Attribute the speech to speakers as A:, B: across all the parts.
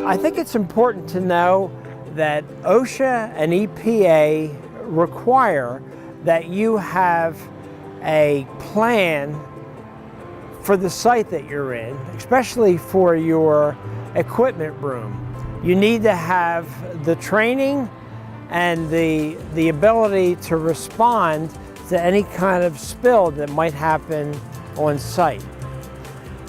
A: I think it's important to know that OSHA and EPA require that you have a plan for the site that you're in, especially for your equipment room. You need to have the training and the ability to respond to any kind of spill that might happen on site.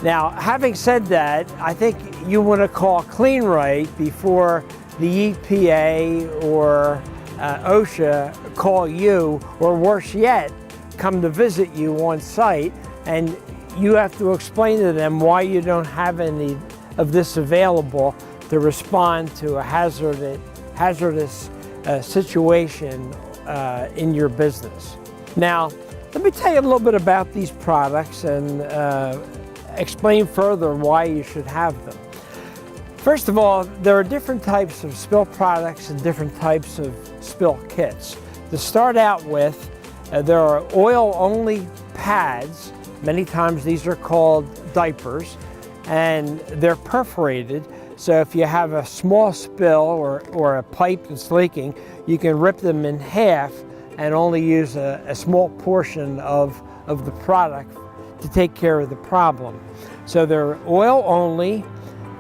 A: Now, having said that, I think you want to call Kleen-Rite before the EPA or OSHA call you, or worse yet, come to visit you on site, and you have to explain to them why you don't have any of this available to respond to a hazardous situation in your business. Now, let me tell you a little bit about these products and explain further why you should have them. First of all, there are different types of spill products and different types of spill kits. To start out with, there are oil-only pads. Many times these are called diapers, and they're perforated. So if you have a small spill or a pipe that's leaking, you can rip them in half and only use a small portion of the product to take care of the problem. So they're oil only.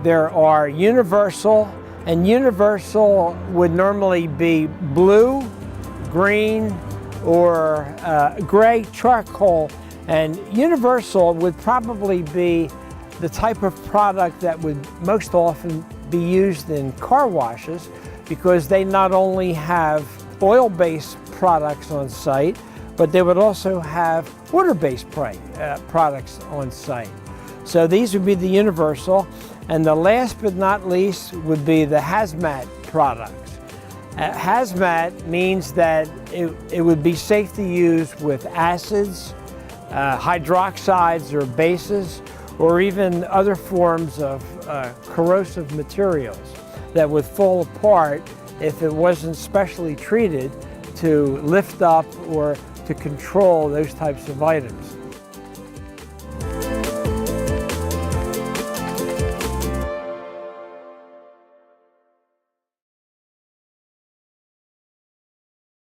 A: There are universal, and universal would normally be blue, green, or gray charcoal. And universal would probably be the type of product that would most often be used in car washes, because they not only have oil-based products on site, but they would also have water-based products on site. So these would be the universal. And the last but not least would be the Hazmat products. Hazmat means that it would be safe to use with acids, hydroxides or bases, or even other forms of corrosive materials that would fall apart if it wasn't specially treated to lift up or to control those types of items.